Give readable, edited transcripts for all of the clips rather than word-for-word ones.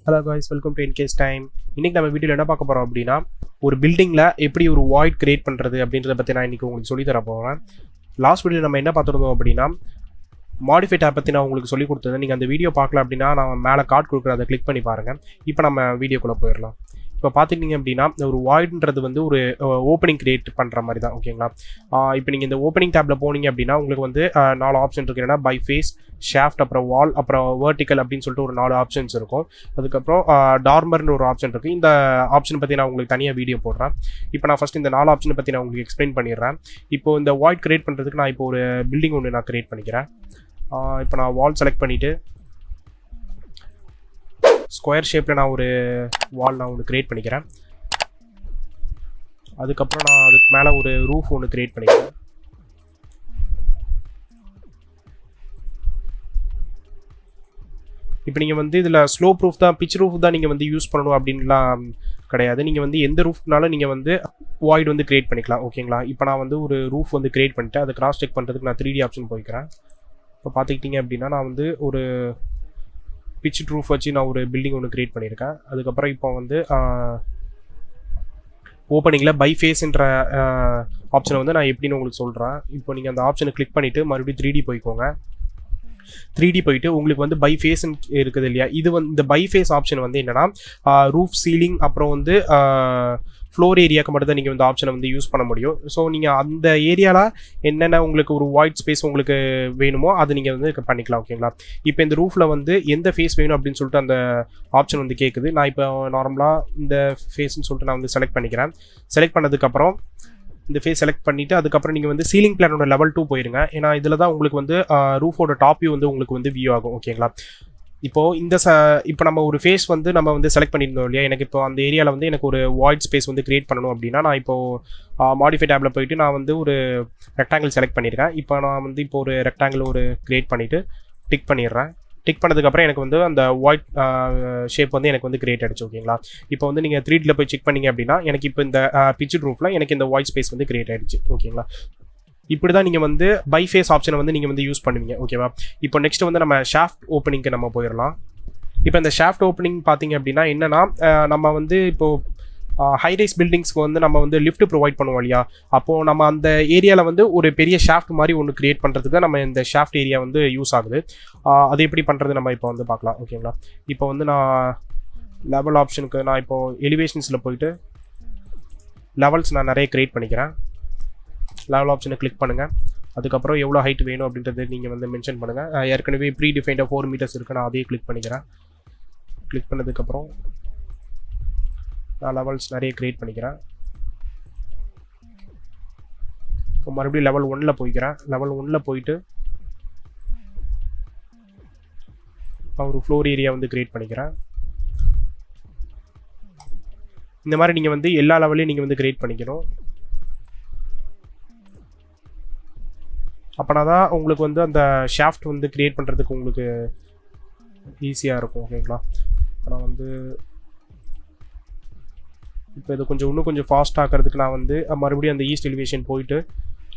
Hello guys, welcome to Incase Time. இன்னைக்கு நம்ம வீடியோல என்ன பார்க்க போறோம் அப்படின்னா ஒரு பில்டிங்ல எப்படி ஒரு வாய்ட் கிரியேட் பண்றது அப்படின்றத பத்தி நான் இன்னைக்கு உங்களுக்கு சொல்லி தர போறேன். லாஸ்ட் வீடியோல நம்ம என்ன பார்த்திருந்தோம் அப்படின்னா மாடிஃபை டாப் பத்தி நான் உங்களுக்கு சொல்லி கொடுத்தேன். நீங்க அந்த வீடியோ பார்க்கல அப்படின்னா நான் மேலே கார்டு கொடுக்குறேன், அதை கிளிக் பண்ணி பாருங்க. இப்போ நம்ம வீடியோக்குள்ள போயிடலாம். இப்போ பார்த்துக்கிட்டிங்க அப்படின்னா ஒரு வாய்டுன்றது வந்து ஒரு ஓப்பனிங் கிரியேட் பண்ணுற மாதிரி தான், ஓகேங்களா? இப்போ நீங்கள் இந்த ஓப்பனிங் டேப்பில் போனீங்க அப்படின்னா உங்களுக்கு வந்து 4 ஆப்ஷன் இருக்குது. ஏன்னா பை ஃபேஸ், ஷாஃப்ட், அப்புறம் வால், அப்புறம் வெர்டிக்கல் அப்படின்னு சொல்லிட்டு ஒரு 4 ஆப்ஷன்ஸ் இருக்கும். அதுக்கப்புறம் டார்மர்னு ஒரு ஆப்ஷன் இருக்குது. இந்த ஆப்ஷன் பற்றி நான் உங்களுக்கு தனியாக வீடியோ போடுறேன். இப்போ நான் ஃபஸ்ட் இந்த 4 ஆப்ஷனை பற்றி நான் உங்களுக்கு எக்ஸ்பிளைன் பண்ணிடுறேன். இப்போ இந்த வாய்ட் கிரியேட் பண்ணுறதுக்கு நான் இப்போ ஒரு பில்டிங் ஒன்று நான் கிரியேட் பண்ணிக்கிறேன். இப்போ நான் வால் செலக்ட் பண்ணிவிட்டு ஸ்கொயர் ஷேப்பில் நான் ஒரு வால் நான் ஒன்று கிரியேட் பண்ணிக்கிறேன். அதுக்கப்புறம் நான் அதுக்கு மேலே ஒரு ரூஃப் ஒன்று கிரியேட் பண்ணிக்கிறேன். இப்போ நீங்கள் வந்து இதில் ஸ்லோ ப்ரூஃப் தான், பிச் ரூஃப் தான் நீங்கள் வந்து யூஸ் பண்ணணும் அப்படின்லாம் கிடையாது. நீங்கள் வந்து எந்த ரூஃப்னாலும் நீங்கள் வந்து வாய்டு வந்து கிரியேட் பண்ணிக்கலாம், ஓகேங்களா? இப்போ நான் வந்து ஒரு ரூஃப் வந்து கிரியேட் பண்ணிவிட்டு அதை கிராஸ் செக் பண்ணுறதுக்கு நான் 3D ஆப்ஷன் போய்க்கிறேன். இப்போ பார்த்துக்கிட்டிங்க அப்படின்னா நான் வந்து ஒரு பிச் ரூஃப் வச்சு நான் ஒரு பில்டிங் ஒன்று கிரியேட் பண்ணியிருக்கேன். அதுக்கப்புறம் இப்போ வந்து ஓப்பனிங்கில் பை ஃபேஸ்ன்ற ஆப்ஷனை வந்து நான் எப்படின்னு உங்களுக்கு சொல்கிறேன். இப்போ நீங்கள் அந்த ஆப்ஷனை கிளிக் பண்ணிவிட்டு மறுபடியும் 3D போய்க்கோங்க. 3D போயிட்டு உங்களுக்கு வந்து பை ஃபேஸ் இருக்குது இல்லையா, இது வந்து இந்த பை ஃபேஸ் ஆப்ஷன் வந்து என்னென்னா ரூஃப், சீலிங், அப்புறம் வந்து ஃப்ளோர் ஏரியாவுக்கு மட்டும் தான் நீங்கள் வந்து ஆப்ஷனை வந்து யூஸ் பண்ண முடியும். ஸோ நீங்கள் அந்த ஏரியாவில் என்னென்ன உங்களுக்கு ஒரு வாய்ட் ஸ்பேஸ் உங்களுக்கு வேணுமோ அது நீங்கள் வந்து பண்ணிக்கலாம், ஓகேங்களா? இப்போ இந்த ரூஃபில் வந்து எந்த ஃபேஸ் வேணும் அப்படின்னு சொல்லிட்டு அந்த ஆப்ஷன் வந்து கேட்குது. நான் இப்போ நார்மலாக இந்த ஃபேஸ்ன்னு சொல்லிட்டு நான் வந்து செலக்ட் பண்ணிக்கிறேன். செலக்ட் பண்ணதுக்கப்புறம் இந்த ஃபேஸ் செலக்ட் பண்ணிவிட்டு அதுக்கப்புறம் நீங்கள் வந்து சீலிங் பிளானோட லெவல் 2 போயிருங்க. ஏன்னா இதில் தான் உங்களுக்கு வந்து ரூஃபோட டாப் வியூ வந்து உங்களுக்கு வந்து வியூ ஆகும், ஓகேங்களா? இப்போது இப்போ நம்ம ஒரு ஃபேஸ் வந்து நம்ம வந்து செலக்ட் பண்ணியிருந்தோம் இல்லையா, எனக்கு இப்போ அந்த ஏரியாவில் வந்து எனக்கு ஒரு வாய்ட் ஸ்பேஸ் வந்து கிரியேட் பண்ணணும் அப்படின்னா நான் இப்போது மாடிஃபை டேப்பில் போயிட்டு நான் வந்து ஒரு ரெக்டாங்கிள் செலக்ட் பண்ணியிருக்கேன். இப்போ நான் வந்து இப்போ ஒரு ரெக்டாங்கிள் ஒரு கிரியேட் பண்ணிவிட்டு டிக் பண்ணிடுறேன். டிக் பண்ணதுக்கப்புறம் எனக்கு வந்து அந்த வாய்ட் ஷேப் வந்து எனக்கு வந்து கிரியேட் ஆகிடுச்சு, ஓகேங்களா? இப்போ வந்து நீங்கள் 3Dல போய் செக் பண்ணிங்க அப்படின்னா எனக்கு இப்போ இந்த பிச் ரூஃபில் எனக்கு இந்த வாய்ட் ஸ்பேஸ் வந்து கிரியேட் ஆகிடுச்சு, ஓகேங்களா? இப்படி தான் நீங்கள் வந்து பை ஃபேஸ் ஆப்ஷனை வந்து நீங்கள் வந்து யூஸ் பண்ணுவீங்க, ஓகேவா? இப்போ நெக்ஸ்ட் வந்து நம்ம ஷாஃப்ட் ஓப்பனிங்க்கு நம்ம போயிடலாம். இப்போ இந்த ஷாஃப்ட் ஓப்பனிங் பார்த்தீங்க அப்படின்னா என்னென்னா நம்ம வந்து இப்போது ஹைரைஸ் பில்டிங்ஸ்க்கு வந்து நம்ம வந்து லிஃப்ட் ப்ரொவைட் பண்ணுவோம் இல்லையா, அப்போது நம்ம அந்த ஏரியாவில் வந்து ஒரு பெரிய ஷாஃப்ட் மாதிரி ஒன்று கிரியேட் பண்ணுறதுக்கு நம்ம இந்த ஷாஃப்ட் ஏரியா வந்து யூஸ் ஆகுது. அது எப்படி பண்ணுறது நம்ம இப்போ வந்து பார்க்கலாம், ஓகேங்களா? இப்போ வந்து நான் லெவல் ஆப்ஷனுக்கு நான் இப்போது எலிவேஷன்ஸில் போயிட்டு லெவல்ஸ் நான் நிறைய கிரியேட் பண்ணிக்கிறேன். லெவல் ஆப்ஷனை கிளிக் பண்ணுங்கள். அதுக்கப்புறம் எவ்வளோ ஹைட் வேணும் அப்படின்றது நீங்கள் வந்து மென்ஷன் பண்ணுங்கள். ஏற்கனவே ப்ரீ டிஃபைண்டாக 4 மீட்டர்ஸ் இருக்குது, நான் அதையே கிளிக் பண்ணிக்கிறேன். கிளிக் பண்ணதுக்கப்புறம் நான் லெவல்ஸ் நிறைய க்ரியேட் பண்ணிக்கிறேன். இப்போ மறுபடியும் லெவல் 1ல் போய்க்கிறேன். லெவல் 1ல் போயிட்டு நான் ஒரு ஃப்ளோர் ஏரியா வந்து க்ரியேட் பண்ணிக்கிறேன். இந்த மாதிரி நீங்கள் வந்து எல்லா லெவல்லையும் நீங்கள் வந்து க்ரியேட் பண்ணிக்கணும். அப்போனா தான் உங்களுக்கு வந்து அந்த ஷாஃப்ட் வந்து க்ரியேட் பண்ணுறதுக்கு உங்களுக்கு ஈஸியாக இருக்கும், ஓகேங்களா? நான் வந்து இப்போ இது இன்னும் கொஞ்சம் ஃபாஸ்ட் ஆக்கிறதுக்கு நான் வந்து மறுபடியும் அந்த ஈஸ்ட் எலிவேஷன் போயிட்டு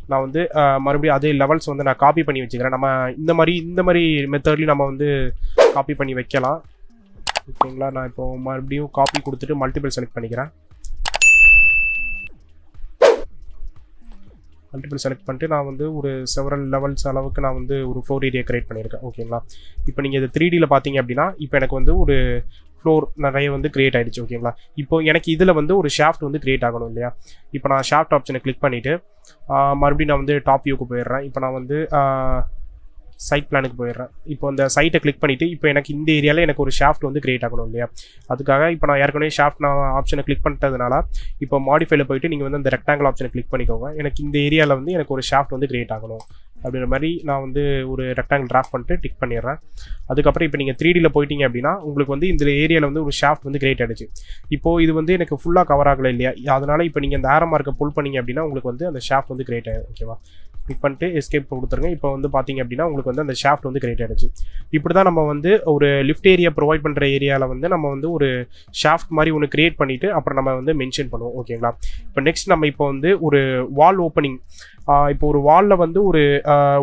நான் வந்து மறுபடியும் அதே லெவல்ஸ் வந்து நான் காப்பி பண்ணி வச்சுக்கிறேன். நம்ம இந்த மாதிரி மெத்தட்லையும் நம்ம வந்து காப்பி பண்ணி வைக்கலாம், ஓகேங்களா? நான் இப்போ மறுபடியும் காப்பி கொடுத்துட்டு மல்டிபிள் செலக்ட் பண்ணிக்கிறேன். மல்டிபிள் செலக்ட் பண்ணிட்டு நான் வந்து ஒரு செவரல் லெவல்ஸ் அளவுக்கு நான் வந்து ஒரு ஃப்ளோர் ஏரியா கிரியேட் பண்ணியிருக்கேன், ஓகேங்களா? இப்போ நீங்கள் இது 3Dல பார்த்தீங்க அப்படின்னா இப்போ எனக்கு வந்து ஒரு ஃப்ளோர் நிறைய வந்து கிரியேட் ஆகிடுச்சு, ஓகேங்களா? இப்போ எனக்கு இதில் வந்து ஒரு ஷாஃப்ட் வந்து கிரியேட் ஆகணும் இல்லையா? இப்போ நான் ஷாஃப்ட் ஆப்ஷனை கிளிக் பண்ணிவிட்டு மறுபடியும் நான் வந்து டாப் வியூக்கு போயிடுறேன். இப்போ நான் வந்து சைட் பிளானுக்கு போயிடுறேன். இப்போ அந்த சைட்டை கிளிக் பண்ணிவிட்டு இப்போ எனக்கு இந்த ஏரியாவில் எனக்கு ஒரு ஷாஃப்ட் வந்து கிரியேட் ஆகணும் இல்லையா, அதுக்காக இப்போ நான் ஏற்கனவே ஷாஃப்ட் நான் ஆப்ஷனை கிளிக் பண்ணிட்டதுனால இப்போ மாடிஃபைல போயிட்டு நீங்கள் வந்து அந்த ரெக்டாங்கிள் ஆப்ஷனை கிளிக் பண்ணிக்கோங்க. எனக்கு இந்த ஏரியாவில் வந்து எனக்கு ஒரு ஷாஃப்ட் வந்து கிரியேட் ஆகணும் அப்படின்ற மாதிரி நான் வந்து ஒரு ரெக்டாங்கிள் ட்ராஃப்ட் பண்ணிட்டு டிக் பண்ணிடுறேன். அதுக்கப்புறம் இப்போ நீங்கள் 3Dல போயிட்டீங்க அப்படின்னா உங்களுக்கு வந்து இந்த ஏரியாவில் வந்து ஒரு ஷாஃப்ட் வந்து கிரியேட் ஆகிடுச்சு. இப்போது இது வந்து எனக்கு ஃபுல்லாக கவர் ஆகலை இல்லையா, அதனால் இப்போ நீங்கள் இந்த ஆரோ மார்க்கை புல் பண்ணிங்க அப்படின்னா உங்களுக்கு வந்து அந்த ஷாஃப்ட் வந்து கிரியேட் ஆகிடும், ஓகேவா? கிளிக் பண்ணிட்டு எஸ்கேப் கொடுத்துருங்க. இப்போ வந்து பார்த்தீங்க அப்படின்னா உங்களுக்கு வந்து அந்த ஷாஃப்ட் வந்து கிரியேட் ஆகிடுச்சு. இப்படி தான் நம்ம வந்து ஒரு லிஃப்ட் ஏரியா ப்ரொவைட் பண்ணுற ஏரியாவில் வந்து நம்ம வந்து ஒரு ஷாஃப்ட் மாதிரி ஒன்று கிரியேட் பண்ணிவிட்டு அப்புறம் நம்ம வந்து மென்ஷன் பண்ணுவோம், ஓகேங்களா? இப்போ நெக்ஸ்ட் நம்ம இப்போ வந்து ஒரு வால் ஓப்பனிங், இப்போ ஒரு வாலில் வந்து ஒரு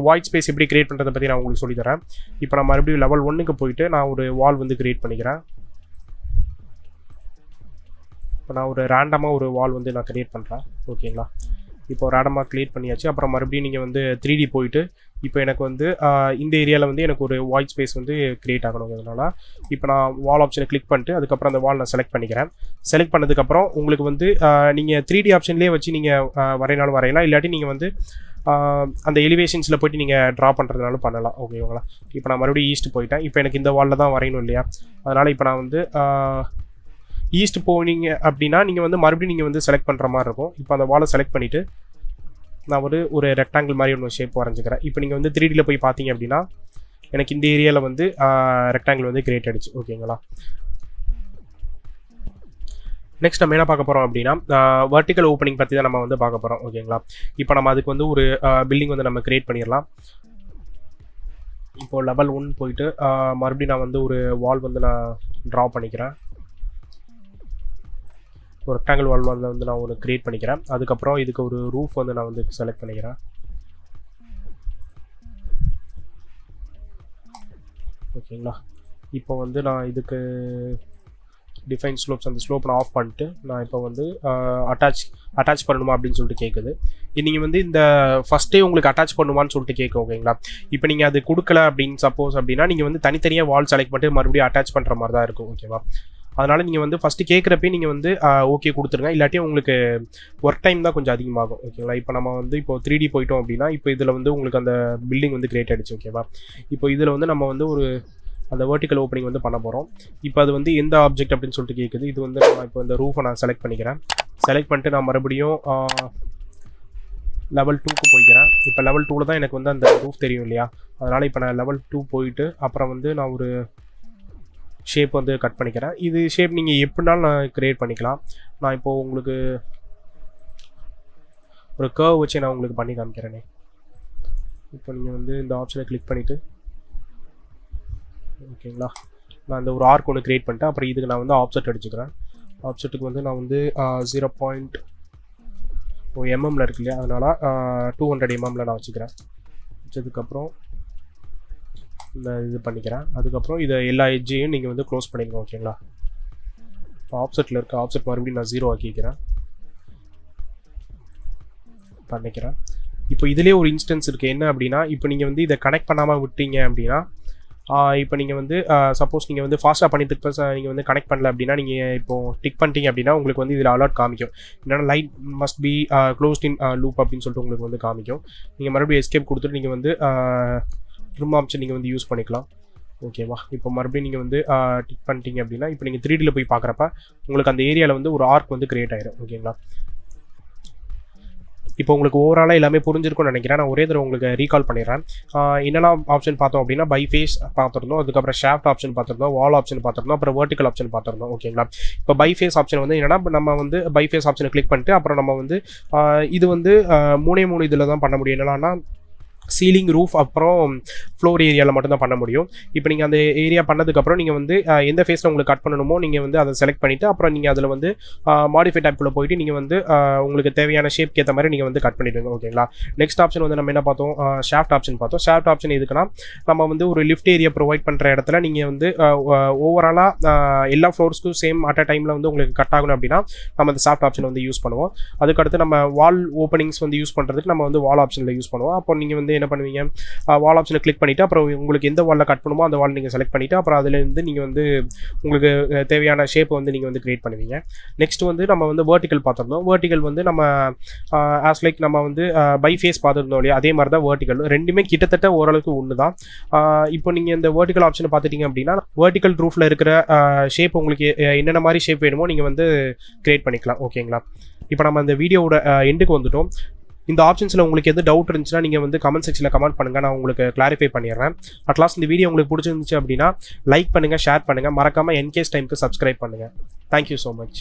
வாய்ட் ஸ்பேஸ் எப்படி கிரியேட் பண்ணுறதை பற்றி நான் உங்களுக்கு சொல்லித்தரேன். இப்போ நான் மறுபடியும் லெவல் 1க்கு போயிட்டு நான் ஒரு வால் வந்து கிரியேட் பண்ணிக்கிறேன். இப்போ நான் ஒரு ரேண்டமாக ஒரு வால் வந்து நான் க்ரியேட் பண்ணுறேன். ஓகேங்களா? இப்போ ரேண்டமாக க்ரியேட் பண்ணியாச்சு. அப்புறம் மறுபடியும் நீங்கள் வந்து 3D போயிட்டு இப்போ எனக்கு வந்து இந்த ஏரியாவில் வந்து எனக்கு ஒரு வாய்ட் ஸ்பேஸ் வந்து க்ரியேட் ஆகணுங்கிறதுனால இப்போ நான் வால் ஆப்ஷனை கிளிக் பண்ணிட்டு அதுக்கப்புறம் அந்த வால் நான் செலக்ட் பண்ணிக்கிறேன். செலக்ட் பண்ணதுக்கப்புறம் உங்களுக்கு வந்து நீங்கள் 3D ஆப்ஷன்லேயே வச்சு நீங்கள் வரையினாலும் வரையலாம், இல்லாட்டி நீங்கள் வந்து அந்த எலிவேஷன்ஸில் போய்ட்டு நீங்கள் ட்ரா பண்ணுறதுனாலும் பண்ணலாம். ஓகேங்களா? இப்போ நான் மறுபடியும் ஈஸ்ட் போயிட்டேன். இப்போ எனக்கு இந்த வாலில் தான் வரையணும் இல்லையா? அதனால் இப்போ நான் வந்து ஈஸ்ட் போனீங்க அப்படின்னா நீங்கள் வந்து மறுபடியும் நீங்கள் வந்து செலக்ட் பண்ணுற மாதிரி இருக்கும். இப்போ அந்த வாலை செலக்ட் பண்ணிவிட்டு நான் ஒரு ரெக்டாங்கிள் மாதிரி ஒன்று ஷேப் வரைஞ்சிக்கிறேன். இப்போ நீங்கள் வந்து 3Dயில் போய் பார்த்தீங்க அப்படின்னா எனக்கு இந்த ஏரியாவில் வந்து ரெக்டாங்கிள் வந்து கிரியேட் ஆகிடுச்சு. ஓகேங்களா? நெக்ஸ்ட் நம்ம என்ன பார்க்க போகிறோம் அப்படின்னா வெர்டிக்கல் ஓப்பனிங் பற்றி தான் நம்ம வந்து பார்க்க போகிறோம். ஓகேங்களா? இப்போ நம்ம அதுக்கு வந்து ஒரு பில்டிங் வந்து நம்ம கிரியேட் பண்ணிடலாம். இப்போது லெவல் 1 போயிட்டு மறுபடியும் நான் வந்து ஒரு வால் வந்து நான் ட்ரா பண்ணிக்கிறேன். ஒரு ரெக்டாங்கிள் வால் வந்து நான் ஒரு கிரியேட் பண்ணிக்கிறேன். அதுக்கப்புறம் இதுக்கு ஒரு ரூஃப் வந்து நான் வந்து செலக்ட் பண்ணிக்கிறேன். ஓகேங்களா? இப்போ வந்து நான் இதுக்கு டிஃபைன் ஸ்லோப்ஸ் அந்த ஸ்லோப் நான் ஆஃப் பண்ணிட்டு நான் இப்போ வந்து அட்டாச் பண்ணணுமா அப்படின்னு சொல்லிட்டு கேட்குது. நீங்கள் வந்து இந்த ஃபஸ்ட்டே உங்களுக்கு அட்டாச் பண்ணுவான்னு சொல்லிட்டு கேட்கும். ஓகேங்களா? இப்போ நீங்கள் அது கொடுக்கல அப்படின்னு சப்போஸ் அப்படின்னா நீங்கள் வந்து தனித்தனியாக வால் செலக்ட் பண்ணிட்டு மறுபடியும் அட்டாச் பண்ணுற மாதிரி தான் இருக்கும். ஓகேவா? அதனால் நீங்கள் வந்து ஃபஸ்ட்டு கேட்குறப்பே நீங்கள் வந்து ஓகே கொடுத்துருங்க, இல்லாட்டி உங்களுக்கு ஒர்க் டைம் தான் கொஞ்சம் அதிகமாகும். ஓகேங்களா? இப்போ நம்ம வந்து இப்போ 3D போயிட்டோம் அப்படின்னா இப்போ இதில் வந்து உங்களுக்கு அந்த பில்டிங் வந்து கிரியேட் ஆகிடுச்சு. ஓகேவா? இப்போ இதில் வந்து நம்ம வந்து ஒரு அந்த வெர்டிக்கல் ஓப்பனிங் வந்து பண்ண போகிறோம். இப்போ அது வந்து எந்த ஆப்ஜெக்ட் அப்படின்னு சொல்லிட்டு கேட்குது. இது வந்து நான் இப்போ இந்த ரூஃபை நான் செலக்ட் பண்ணிக்கிறேன். செலக்ட் பண்ணிட்டு நான் மறுபடியும் லெவல் 2க்கு போய்க்கிறேன். இப்போ லெவல் 2ல் தான் எனக்கு வந்து அந்த ரூஃப் தெரியும் இல்லையா? அதனால் இப்போ நான் லெவல் 2 போயிட்டு அப்புறம் வந்து நான் ஒரு ஷேப் வந்து கட் பண்ணிக்கிறேன். இது ஷேப் நீங்கள் எப்படினாலும் நான் க்ரியேட் பண்ணிக்கலாம். நான் இப்போது உங்களுக்கு ஒரு கர்வ் வச்சு நான் உங்களுக்கு பண்ணி காமிக்கிறேனே. இப்போ நீங்கள் வந்து இந்த ஆப்ஷனை கிளிக் பண்ணிவிட்டு ஓகேங்களா, நான் இந்த ஒரு ஆர்க் ஒன்று க்ரியேட் பண்ணிட்டேன். அப்புறம் இதுக்கு நான் வந்து ஆப்செட் அடிச்சுக்கிறேன். ஆப்செட்டுக்கு வந்து நான் வந்து 0.mm இருக்கு இல்லையா, அதனால் 200 mm நான் வச்சுக்கிறேன். வச்சதுக்கப்புறம் இந்த இது பண்ணிக்கிறேன். அதுக்கப்புறம் இதை எல்லா எட்ஜையும் நீங்கள் வந்து க்ளோஸ் பண்ணிடுங்க. ஓகேங்களா? இப்போ ஆப்செட்டில் இருக்க ஆப்செட் மறுபடியும் நான் 0 ஆக்கிக்கிறேன் பண்ணிக்கிறேன். இப்போ இதிலே ஒரு இன்ஸ்டன்ஸ் இருக்குது. என்ன அப்படின்னா இப்போ நீங்கள் வந்து இதை கனெக்ட் பண்ணாமல் விட்டீங்க அப்படின்னா இப்போ நீங்கள் வந்து சப்போஸ் நீங்கள் வந்து ஃபாஸ்ட்டாக பண்ணிட்டு நீங்கள் வந்து கனெக்ட் பண்ணல அப்படின்னா நீங்கள் இப்போது டிக் பண்ணிட்டீங்க அப்படின்னா உங்களுக்கு வந்து இதில் அலர்ட் காமிக்கும். என்னென்னா light must be closed in loop அப்படின்னு சொல்லிட்டு உங்களுக்கு வந்து காமிக்கும். நீங்கள் மறுபடியும் எஸ்கேப் கொடுத்துட்டு நீங்கள் வந்து ட்ரிம் ஆப்ஷன் நீங்கள் வந்து யூஸ் பண்ணிக்கலாம். ஓகேவா? இப்போ மறுபடியும் நீங்கள் வந்து டிக் பண்ணிட்டீங்க அப்படின்னா இப்போ நீங்கள் 3Dயில் போய் பார்க்குறப்ப உங்களுக்கு அந்த ஏரியாவில் வந்து ஒரு ஆர்க் வந்து கிரியேட் ஆகிடும். ஓகேங்களா? இப்போ உங்களுக்கு ஓவராலாக எல்லாமே புரிஞ்சிருக்கும்னு நினைக்கிறேன். நான் ஒரே தடவை உங்களுக்கு ரீகால் பண்ணிடுறேன். என்னெல்லாம் ஆப்ஷன் பார்த்தோம் அப்படின்னா பை ஃபேஸ் பார்த்துருந்தோம், அதுக்கப்புறம் ஷாஃப்ட் ஆப்ஷன் பார்த்துருந்தோம், வால் ஆப்ஷன் பார்த்துருந்தோம், அப்புறம் வெர்டிக்கல் ஆப்ஷன் பார்த்துருந்தோம். ஓகேங்களா? இப்போ பை ஃபேஸ் ஆப்ஷன் வந்து என்னென்னா நம்ம வந்து பை ஃபேஸ் ஆப்ஷனை கிளிக் பண்ணிட்டு அப்புறம் நம்ம வந்து இது வந்து 3 இதில் தான் பண்ண முடியும். என்னென்னா சீலிங், ரூஃப், அப்புறம் ஃப்ளோர் ஏரியாவில் மட்டும்தான் பண்ண முடியும். இப்போ நீங்கள் அந்த ஏரியா பண்ணதுக்கப்புறம் நீங்கள் வந்து எந்த ஃபேஸில் உங்களுக்கு கட் பண்ணணுமோ நீங்கள் வந்து அதை செலக்ட் பண்ணிவிட்டு அப்புறம் நீங்கள் அதில் வந்து மாடிஃபை டைப்புக்குள்ளே போயிட்டு நீங்கள் வந்து உங்களுக்கு தேவையான ஷேப்க்கு ஏற்ற மாதிரி நீங்கள் வந்து கட் பண்ணிவிடுங்க. ஓகேங்களா? நெக்ஸ்ட் ஆப்ஷன் வந்து நம்ம என்ன பார்த்தோம்? ஷாஃப்ட் ஆப்ஷன் பார்த்தோம். ஷாஃப்ட் ஆப்ஷன் எதுக்குன்னா நம்ம வந்து ஒரு லிஃப்ட் ஏரியா ப்ரொவைட் பண்ணுற இடத்துல நீங்கள் வந்து ஓவராலாக எல்லா ஃப்ளோர்ஸ்க்கும் சேம் அட் அ டைமில் வந்து உங்களுக்கு கட் ஆகணும் அப்படின்னா நம்ம அந்த ஷாஃப்ட் ஆப்ஷன் வந்து யூஸ் பண்ணுவோம். அதுக்கடுத்து நம்ம வால் ஓப்பனிங்ஸ் வந்து யூஸ் பண்ணுறதுக்கு நம்ம வந்து வால் ஆப்ஷனில் யூஸ் பண்ணுவோம். அப்போ நீங்கள் வந்து என்ன பண்ணுவீங்க? வால் ஆப்ஷனை கிளிக் பண்ணிவிட்டு அப்புறம் உங்களுக்கு எந்த வாலில் கட் பண்ணுமோ அந்த வால் நீங்கள் செலக்ட் பண்ணிவிட்டு அப்புறம் அதிலேருந்து நீங்கள் வந்து உங்களுக்கு தேவையான ஷேப்பை வந்து நீங்கள் வந்து கிரியேட் பண்ணுவீங்க. நெக்ஸ்ட் வந்து நம்ம வந்து வெர்டிக்கல் பார்த்துருந்தோம். வெர்டிக்கல் வந்து நம்ம ஆஸ் லைக் நம்ம வந்து பை ஃபேஸ் பார்த்துருந்தோம் இல்லையா, அதே மாதிரி தான் வெர்டிக்கல். ரெண்டுமே கிட்டத்தட்ட ஓரளவுக்கு ஒன்று தான். இப்போ நீங்கள் இந்த வெர்டிக்கல் ஆப்ஷனை பார்த்துட்டிங்க அப்படின்னா வெர்டிக்கல் ரூஃபில் இருக்கிற ஷேப் உங்களுக்கு என்னென்ன மாதிரி ஷேப் வேணுமோ நீங்கள் வந்து கிரியேட் பண்ணிக்கலாம். ஓகேங்களா? இப்போ நம்ம இந்த வீடியோவோட எண்டுக்கு வந்துட்டோம். இந்த ஆப்ஷன்ஸில் உங்களுக்கு எது டவுட் இருந்துச்சுன்னா நீங்கள் வந்து கமெண்ட் செக்ஷனில் கமெண்ட் பண்ணுங்கள், நான் உங்களுக்கு கிளாரிஃபை பண்ணிடுறேன். அட்லாஸ்ட் இந்த வீடியோ உங்களுக்கு பிடிச்சிருந்துச்சு அப்படின்னா லைக் பண்ணுங்கள், ஷேர் பண்ணுங்கள், மறக்காமல் என்கேஸ் டைமுக்கு சப்ஸ்கிரைப் பண்ணுங்கள். Thank you so much.